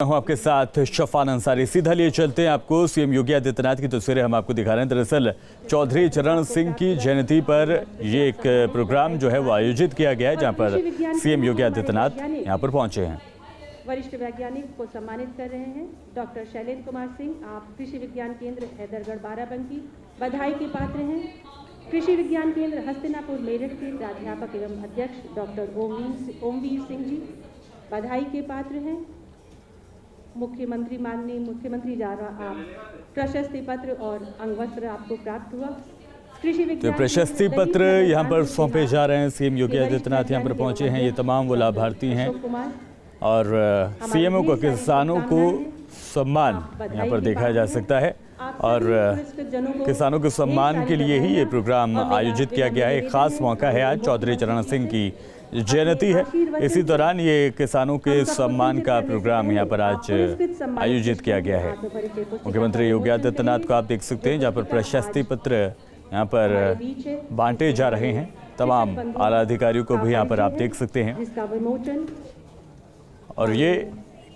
हूं आपके साथ शफान अंसारी। सीधा लिए चलते हैं आपको सीएम योगी आदित्यनाथ की तस्वीरें हम आपको दिखा रहे हैं। दरअसल चौधरी चरण सिंह की जयंती पर ये एक प्रोग्राम जो है वो आयोजित किया गया है, जहां पर सीएम योगी आदित्यनाथ यहां पर पहुंचे हैं। वरिष्ठ वैज्ञानिक को सम्मानित कर रहे हैं डॉक्टर शैलेंद्र कुमार सिंह। आप कृषि विज्ञान केंद्र हैदरगढ़ बाराबंकी बधाई के पात्र हैं। कृषि विज्ञान केंद्र हस्तिनापुर मेरठ के प्राध्यापक एवं अध्यक्ष डॉक्टर ओमवीर सिंह जी बधाई के पात्र हैं। मुख्यमंत्री माननीय मुख्यमंत्री द्वारा आप प्रशस्ति पत्र और अंगवस्त्र आपको प्राप्त हुआ। कृषि तो प्रशस्ति पत्र यहां पर सौंपे जा रहे हैं। सीएम योगी आदित्यनाथ यहां पर पहुंचे हैं। ये तमाम वो लाभार्थी हैं और सीएमओ को किसानों को सम्मान यहां पर देखा जा सकता है और किसानों के सम्मान के लिए ही ये प्रोग्राम आयोजित किया गया है। एक खास मौका है, आज चौधरी चरण सिंह की जयंती है। इसी दौरान ये किसानों के सम्मान का प्रोग्राम यहाँ पर आज आयोजित किया गया है। मुख्यमंत्री योगी आदित्यनाथ को आप देख सकते हैं, जहाँ पर प्रशस्ति पत्र यहाँ पर बांटे जा रहे हैं। तमाम आला अधिकारियों को भी यहाँ पर आप देख सकते हैं और ये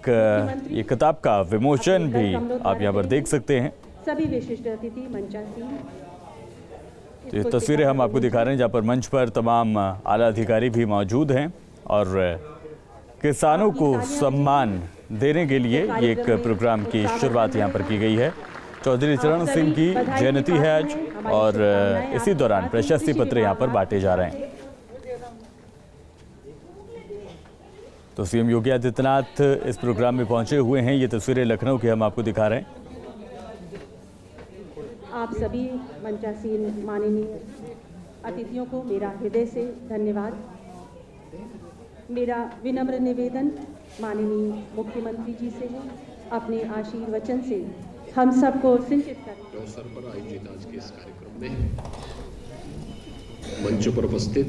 किताब का विमोचन भी आप यहाँ पर देख सकते हैं। सभी विशिष्ट अतिथि मंचासीन। तो ये तस्वीरें हम आपको दिखा रहे हैं, जहाँ पर मंच पर तमाम आला अधिकारी भी मौजूद हैं और किसानों को सम्मान देने के लिए ये एक प्रोग्राम की शुरुआत यहाँ पर की गई है। चौधरी चरण सिंह की जयंती है आज और इसी दौरान प्रशस्ति पत्र यहाँ पर बांटे जा रहे हैं। तो सीएम योगी आदित्यनाथ इस प्रोग्राम में पहुंचे हुए हैं। ये तस्वीरें लखनऊ की हम आपको दिखा रहे हैं। आप सभी मंचासीन माननीय अतिथियों को मेरा हृदय से धन्यवाद। मेरा विनम्र निवेदन माननीय मुख्यमंत्री जी से है, अपने आशीर्वचन से हम सबको सिंचित करें। अवसर पर आयोजित आज के इस कार्यक्रम में मंच पर उपस्थित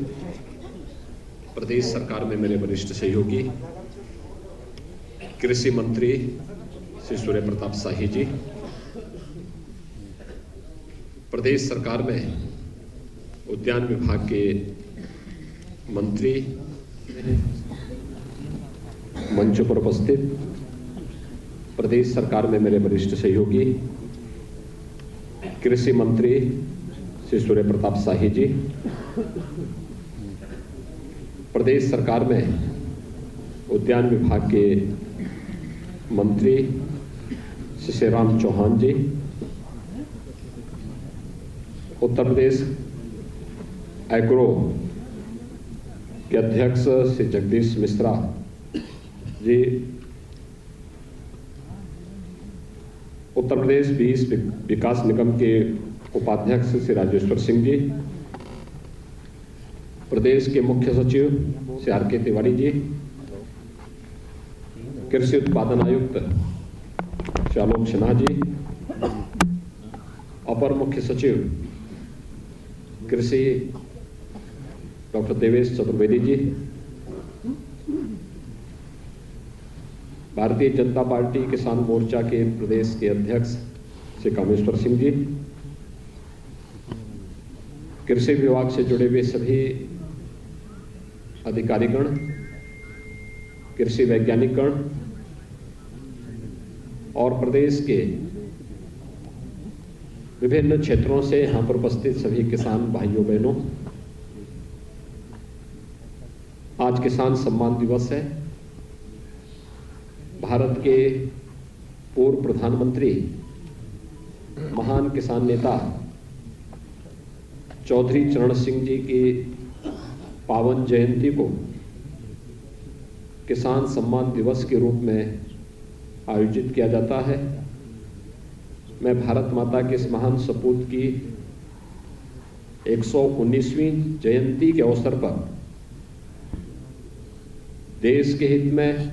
प्रदेश सरकार में मेरे वरिष्ठ सहयोगी कृषि मंत्री श्री सूर्य प्रताप शाही जी, प्रदेश सरकार में उद्यान विभाग के मंत्री, मंच पर उपस्थित प्रदेश सरकार में मेरे वरिष्ठ सहयोगी कृषि मंत्री श्री सूर्य प्रताप शाही जी, प्रदेश सरकार में उद्यान विभाग के मंत्री श्री शिवराम चौहान जी, उत्तर प्रदेश एग्रो के अध्यक्ष श्री जगदीश मिश्रा जी, उत्तर प्रदेश बीज विकास निगम के उपाध्यक्ष श्री राजेश्वर सिंह जी, प्रदेश के मुख्य सचिव श्री आर.के. तिवारी जी, कृषि उत्पादन आयुक्त श्री आलोक सिन्हा जी, अपर मुख्य सचिव कृषि डॉक्टर देवेश चतुर्वेदी जी, भारतीय जनता पार्टी किसान मोर्चा के प्रदेश के अध्यक्ष श्री कामेश्वर सिंह जी, कृषि विभाग से जुड़े हुए सभी अधिकारीगण, कृषि वैज्ञानिकगण और प्रदेश के विभिन्न क्षेत्रों से यहाँ पर उपस्थित सभी किसान भाइयों बहनों, आज किसान सम्मान दिवस है। भारत के पूर्व प्रधानमंत्री, महान किसान नेता चौधरी चरण सिंह जी की पावन जयंती को किसान सम्मान दिवस के रूप में आयोजित किया जाता है। मैं भारत माता के इस महान सपूत की 119वीं जयंती के अवसर पर देश के हित में,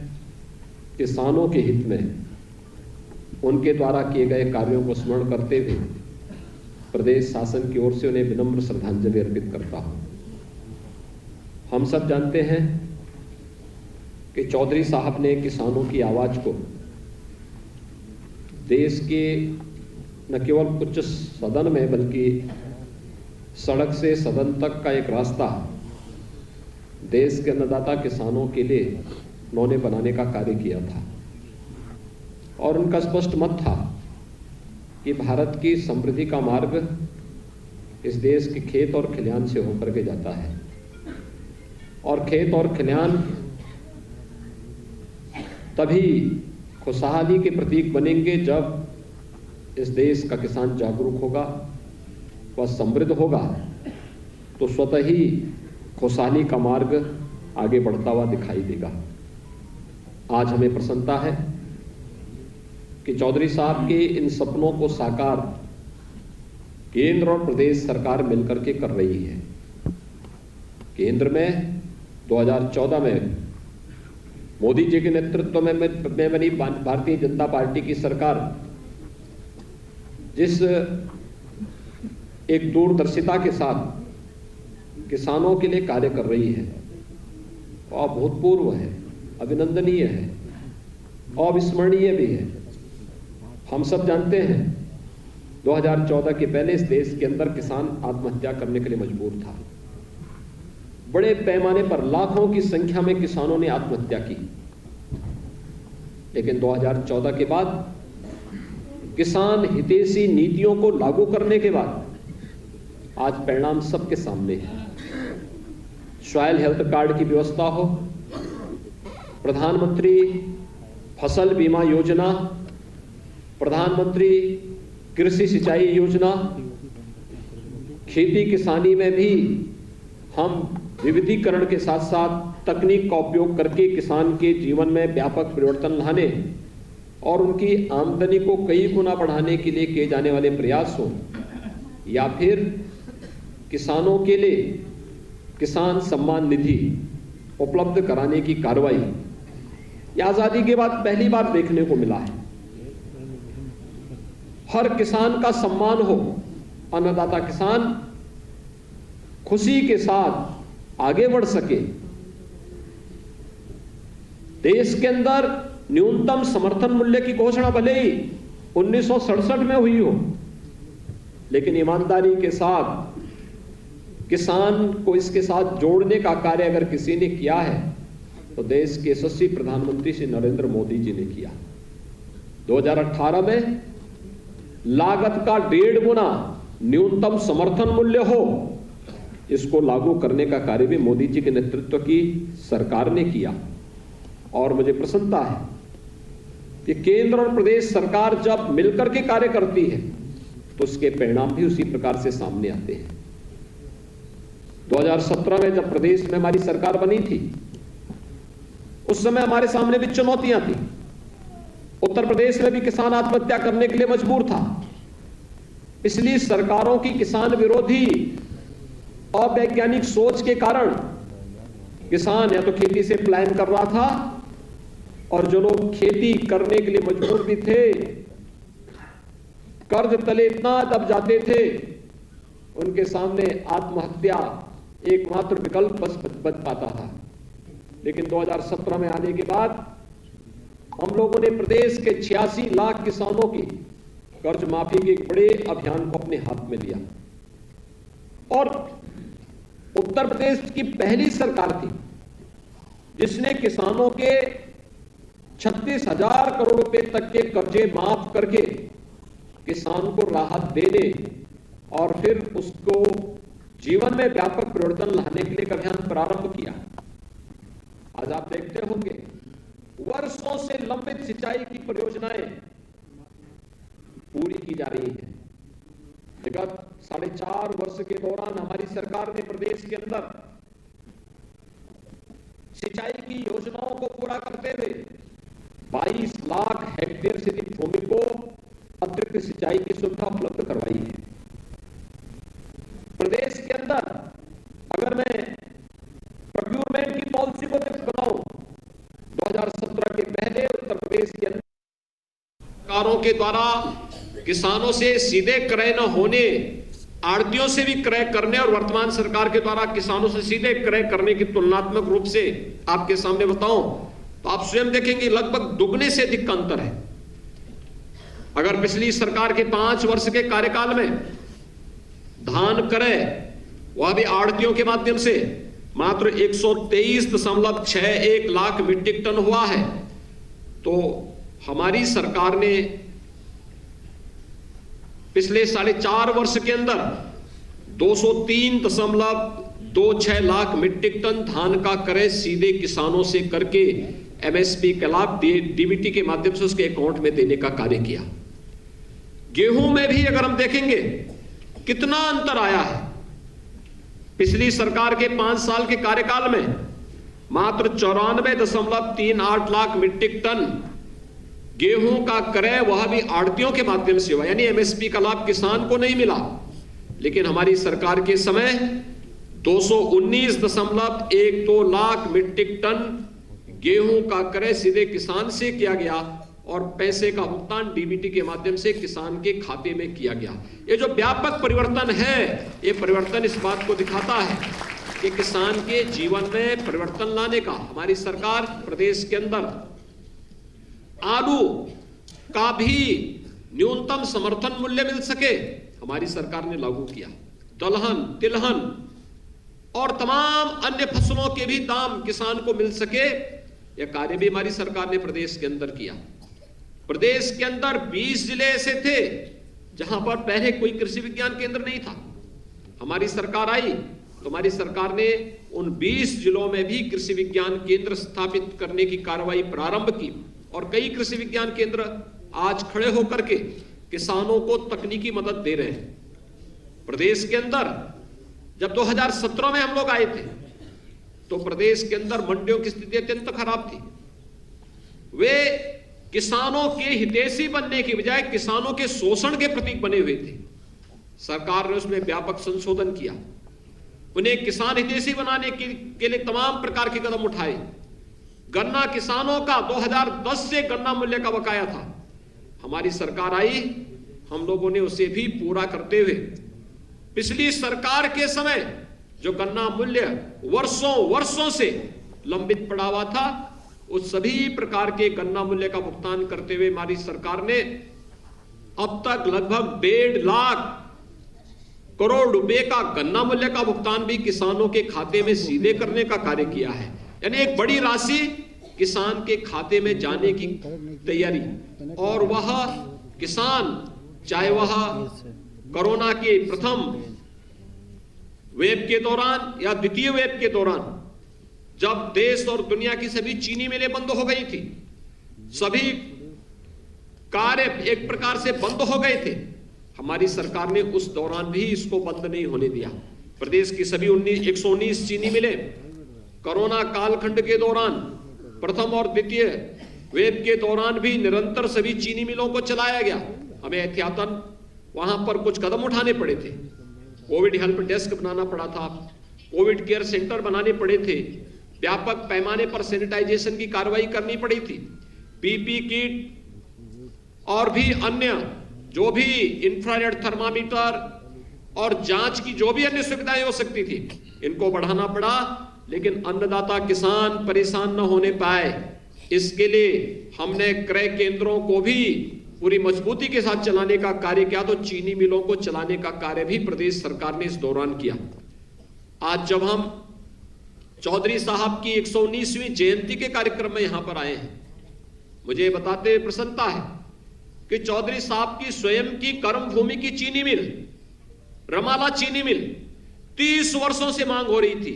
किसानों के हित में, उनके द्वारा किए गए कार्यों को स्मरण करते हुए प्रदेश शासन की ओर से उन्हें विनम्र श्रद्धांजलि अर्पित करता हूं। हम सब जानते हैं कि चौधरी साहब ने किसानों की आवाज को देश के न केवल उच्च सदन में बल्कि सड़क से सदन तक का एक रास्ता देश के अन्नदाता किसानों के लिए उन्होंने बनाने का कार्य किया था। और उनका स्पष्ट मत था कि भारत की समृद्धि का मार्ग इस देश के खेत और खलिहान से होकर के जाता है, और खेत और खलिहान तभी खुशहाली के प्रतीक बनेंगे जब इस देश का किसान जागरूक होगा, वह समृद्ध होगा, तो स्वतः ही खुशहाली का मार्ग आगे बढ़ता हुआ दिखाई देगा। आज हमें प्रसन्नता है कि चौधरी साहब के इन सपनों को साकार केंद्र और प्रदेश सरकार मिलकर के कर रही है। केंद्र में 2014 में मोदी जी के नेतृत्व में बनी भारतीय जनता पार्टी की सरकार जिस एक दूरदर्शिता के साथ किसानों के लिए कार्य कर रही है, वह अभूतपूर्व है, अभिनंदनीय है, अविस्मरणीय भी है। हम सब जानते हैं 2014 के पहले इस देश के अंदर किसान आत्महत्या करने के लिए मजबूर था। बड़े पैमाने पर लाखों की संख्या में किसानों ने आत्महत्या की, लेकिन 2014 के बाद किसान हितैषी नीतियों को लागू करने के बाद आज परिणाम सबके सामने है। सॉइल हेल्थ कार्ड की व्यवस्था हो, प्रधानमंत्री फसल बीमा योजना, प्रधानमंत्री कृषि सिंचाई योजना, खेती किसानी में भी हम विविधीकरण के साथ साथ तकनीक का उपयोग करके किसान के जीवन में व्यापक परिवर्तन लाने और उनकी आमदनी को कई गुना बढ़ाने के लिए किए जाने वाले प्रयास हो, या फिर किसानों के लिए किसान सम्मान निधि उपलब्ध कराने की कार्रवाई, यह आजादी के बाद पहली बार देखने को मिला है। हर किसान का सम्मान हो, अन्नदाता किसान खुशी के साथ आगे बढ़ सके। देश के अंदर न्यूनतम समर्थन मूल्य की घोषणा भले ही 1967 में हुई हो, लेकिन ईमानदारी के साथ किसान को इसके साथ जोड़ने का कार्य अगर किसी ने किया है तो देश के यशस्वी प्रधानमंत्री श्री नरेंद्र मोदी जी ने किया। 2018 में लागत का 1.5 गुना न्यूनतम समर्थन मूल्य हो, इसको लागू करने का कार्य भी मोदी जी के नेतृत्व की सरकार ने किया। और मुझे प्रसन्नता है कि केंद्र और प्रदेश सरकार जब मिलकर के कार्य करती है तो उसके परिणाम भी उसी प्रकार से सामने आते हैं। 2017 में जब प्रदेश में हमारी सरकार बनी थी, उस समय हमारे सामने भी चुनौतियां थी। उत्तर प्रदेश में भी किसान आत्महत्या करने के लिए मजबूर था। इसलिए सरकारों की किसान विरोधी अवैज्ञानिक सोच के कारण किसान या तो खेती से पलायन कर रहा था, और जो लोग खेती करने के लिए मजबूर भी थे, कर्ज तले इतना दब जाते थे, उनके सामने आत्महत्या एकमात्र विकल्प बच पाता था। लेकिन 2017 में आने के बाद हम लोगों ने प्रदेश के 86 लाख किसानों की कर्ज माफी के एक बड़े अभियान को अपने हाथ में लिया, और उत्तर प्रदेश की पहली सरकार थी जिसने किसानों के 36,000 करोड़ रुपए तक के कर्जे माफ करके किसान को राहत देने और फिर उसको जीवन में व्यापक परिवर्तन लाने के लिए एक अभियान प्रारंभ किया। आज आप देखते होंगे वर्षों से लंबित सिंचाई की परियोजनाएं पूरी की जा रही है। विगत 4.5 वर्ष के दौरान हमारी सरकार ने प्रदेश के अंदर सिंचाई की योजनाओं को पूरा करते हुए 22 लाख हेक्टेयर से अधिक भूमि को अतिरिक्त सिंचाई की सुविधा उपलब्ध करवाई है। प्रदेश के अंदर अगर मैं प्रोक्यूरमेंट की पॉलिसी को बताऊं, 2017 के पहले उत्तर प्रदेश के अंदर सरकारों के द्वारा किसानों से सीधे क्रय न होने, आड़तियों से भी क्रय करने, और वर्तमान सरकार के द्वारा किसानों से सीधे क्रय करने की तुलनात्मक रूप से आपके सामने बताऊं तो आप स्वयं देखेंगे लगभग दुगने से अधिक का अंतर है। अगर पिछली सरकार के 5 वर्ष के कार्यकाल में धान क्रय वह भी आड़तियों के माध्यम से मात्र 123.61 लाख मीट्रिक टन हुआ है, तो हमारी सरकार ने पिछले 4.5 वर्ष के अंदर 203.26 लाख मीट्रिक टन धान का क्रय सीधे किसानों से करके एमएसपी के लाभ डीबीटी के माध्यम से उसके अकाउंट में देने का कार्य किया। गेहूं में भी अगर हम देखेंगे कितना अंतर आया है। पिछली सरकार के 5 साल के कार्यकाल में मात्र 94.38 लाख मीट्रिक टन गेहूं का क्रय, वह भी आड़तियों के माध्यम से हुआ, यानी एमएसपी का लाभ किसान को नहीं मिला। लेकिन हमारी सरकार के समय 219.12 लाख मीट्रिक टन गेहूं का क्रय सीधे किसान से किया गया और पैसे का भुगतान डीबीटी के माध्यम से किसान के खाते में किया गया। ये जो व्यापक परिवर्तन है, ये परिवर्तन इस बात को दिखाता है कि किसान के जीवन में परिवर्तन लाने का हमारी सरकार प्रदेश के अंदर आलू का भी न्यूनतम समर्थन मूल्य मिल सके, हमारी सरकार ने लागू किया। दलहन, तिलहन और तमाम अन्य फसलों के भी दाम किसान को मिल सके, यह कार्य भी हमारी सरकार ने प्रदेश के अंदर किया। प्रदेश के अंदर 20 जिले ऐसे थे जहां पर पहले कोई कृषि विज्ञान केंद्र नहीं था। हमारी सरकार आई तो हमारी सरकार ने उन 20 जिलों में भी कृषि विज्ञान केंद्र स्थापित करने की कार्रवाई प्रारंभ की और कई कृषि विज्ञान केंद्र आज खड़े होकर के किसानों को तकनीकी मदद दे रहे हैं। प्रदेश के अंदर जब 2017 में हम लोग आए थे तो प्रदेश के अंदर मंडियों की स्थिति अत्यंत खराब थी। वे किसानों के हितैषी बनने की बजाय किसानों के शोषण के प्रतीक बने हुए थे। सरकार ने उसमें व्यापक संशोधन किया, उन्हें किसान हितैषी बनाने के लिए तमाम प्रकार के कदम उठाए। गन्ना किसानों का 2010 से गन्ना मूल्य का बकाया था, हमारी सरकार आई, हम लोगों ने उसे भी पूरा करते हुए पिछली सरकार के समय जो गन्ना मूल्य वर्षों से लंबित पड़ा हुआ था, उस सभी प्रकार के गन्ना मूल्य का भुगतान करते हुए हमारी सरकार ने अब तक लगभग 1.5 लाख करोड़ रुपए का गन्ना मूल्य का भुगतान भी किसानों के खाते में सीधे करने का कार्य किया है। यानी एक बड़ी राशि किसान के खाते में जाने की तैयारी, और वह किसान चाहे वह कोरोना के प्रथम वेव के दौरान या द्वितीय वेव के दौरान, जब देश और दुनिया की सभी चीनी मिलें बंद हो गई थी, सभी कार्य एक प्रकार से बंद हो गए थे, हमारी सरकार ने उस दौरान भी इसको बंद नहीं होने दिया। प्रदेश की सभी 119 चीनी मिलें कोरोना कालखंड के दौरान, प्रथम और द्वितीय वेव के दौरान भी निरंतर सभी चीनी मिलों को चलाया गया। हमें एहतियातन वहां पर कुछ कदम उठाने पड़े थे। कोविड हेल्प डेस्क बनाना पड़ा था, कोविड केयर सेंटर बनाने पड़े थे, व्यापक पैमाने पर सैनिटाइजेशन की कार्रवाई करनी पड़ी थी, पीपी किट और भी अन्य जो भी इंफ्रारेड थर्मामीटर और जांच की जो भी अन्य सुविधाएं हो सकती थी, इनको बढ़ाना पड़ा। लेकिन अन्नदाता किसान परेशान न होने पाए, इसके लिए हमने क्रय केंद्रों को भी पूरी मजबूती के साथ चलाने का कार्य किया, तो चीनी मिलों को चलाने का कार्य भी प्रदेश सरकार ने इस दौरान किया। आज जब हम चौधरी साहब की 119वीं जयंती के कार्यक्रम में यहां पर आए हैं, मुझे बताते हुए प्रसन्नता है कि चौधरी साहब की स्वयं की कर्मभूमि की चीनी मिल, रमाला चीनी मिल, 30 वर्षों से मांग हो रही थी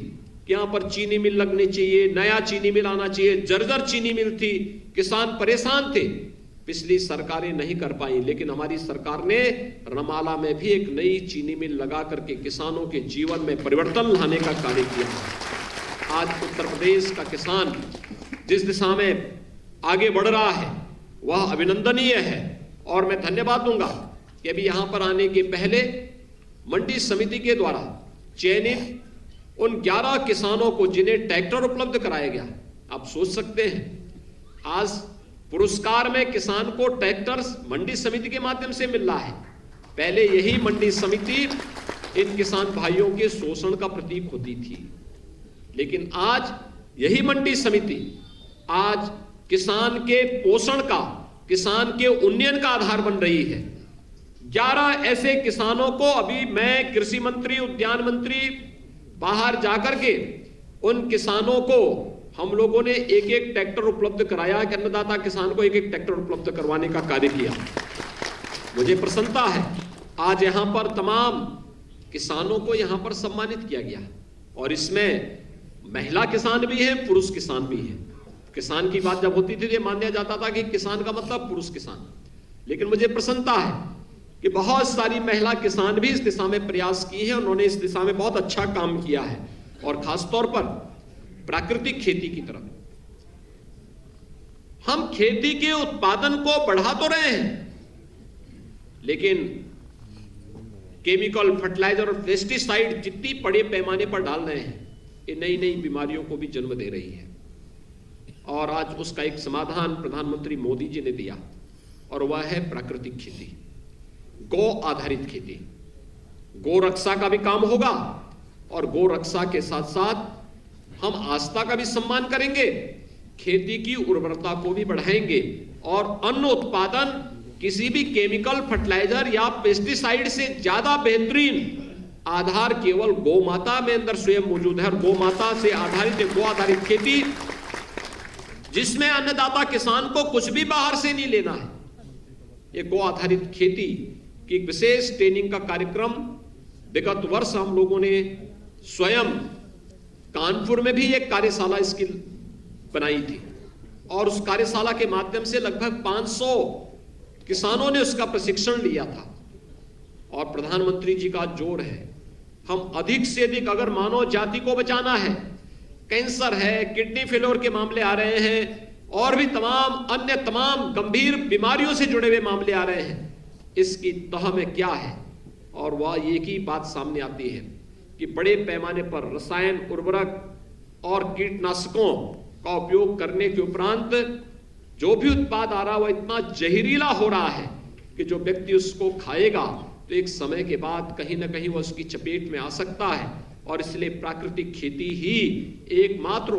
कि यहां पर चीनी मिल लगनी चाहिए, नया चीनी मिल आना चाहिए। जर्जर चीनी मिल थी, किसान परेशान थे, पिछली सरकारें नहीं कर पाई, लेकिन हमारी सरकार ने रमाला में भी एक नई चीनी मिल लगा करके किसानों के जीवन में परिवर्तन लाने का कार्य किया। आज उत्तर प्रदेश का किसान जिस दिशा में आगे बढ़ रहा है वह अभिनंदनीय है, और मैं धन्यवाद दूंगा कि अभी यहां पर आने के पहले मंडी समिति के द्वारा चयनित उन 11 किसानों को जिन्हें ट्रैक्टर उपलब्ध कराया गया, आप सोच सकते हैं आज पुरस्कार में किसान को ट्रैक्टर मंडी समिति के माध्यम से मिल रहा है। पहले यही मंडी समिति इन किसान भाइयों के शोषण का प्रतीक होती थी, लेकिन आज यही मंडी समिति आज किसान के पोषण का, किसान के उन्नयन का आधार बन रही है। 11 ऐसे किसानों को अभी मैं कृषि मंत्री, उद्यान मंत्री बाहर जाकर के उन किसानों को हम लोगों ने एक एक ट्रैक्टर उपलब्ध कराया कि अन्नदाता किसान को एक एक ट्रैक्टर उपलब्ध करवाने का कार्य किया। मुझे प्रसन्नता है आज यहां पर तमाम किसानों को यहां पर सम्मानित किया गया और इसमें महिला किसान भी हैं, पुरुष किसान भी हैं। किसान की बात जब होती थी तो माना जाता था कि किसान का मतलब पुरुष किसान, लेकिन मुझे प्रसन्नता है कि बहुत सारी महिला किसान भी इस दिशा में प्रयास किए हैं। उन्होंने इस दिशा में बहुत अच्छा काम किया है और खासतौर पर प्राकृतिक खेती की तरफ हम खेती के उत्पादन को बढ़ा तो रहे हैं, लेकिन केमिकल फर्टिलाइजर और पेस्टिसाइड जितनी बड़े पैमाने पर डाल रहे हैं ये नई नई बीमारियों को भी जन्म दे रही है। और आज उसका एक समाधान प्रधानमंत्री मोदी जी ने दिया और वह है प्राकृतिक खेती, गौ आधारित खेती। गौ रक्षा का भी काम होगा और गौ रक्षा के साथ साथ हम आस्था का भी सम्मान करेंगे, खेती की उर्वरता को भी बढ़ाएंगे और अन्न उत्पादन किसी भी केमिकल फर्टिलाइजर या पेस्टिसाइड से ज्यादा बेहतरीन आधार केवल गौ माता में अंदर स्वयं मौजूद है। और गौ माता से आधारित गौ आधारित खेती जिसमें अन्नदाता किसान को कुछ भी बाहर से नहीं लेना है। ये गौ आधारित खेती की विशेष ट्रेनिंग का कार्यक्रम विगत वर्ष हम लोगों ने स्वयं कानपुर में भी एक कार्यशाला इसकी बनाई थी और उस कार्यशाला के माध्यम से लगभग 500 किसानों ने उसका प्रशिक्षण लिया था। और प्रधानमंत्री जी का जोर है हम अधिक से अधिक, अगर मानव जाति को बचाना है, कैंसर है, किडनी फेलियर के मामले आ रहे हैं और भी अन्य तमाम गंभीर बीमारियों से जुड़े हुए मामले आ रहे हैं, इसकी तह में क्या है। और वह एक ही बात सामने आती है कि बड़े पैमाने पर रसायन उर्वरक और कीटनाशकों का उपयोग करने के उपरांत जो भी उत्पाद आ रहा है वह इतना जहरीला हो रहा है कि जो व्यक्ति उसको खाएगा तो एक समय के बाद कहीं ना कहीं वह उसकी चपेट में आ सकता है। और इसलिए प्राकृतिक खेती ही एकमात्र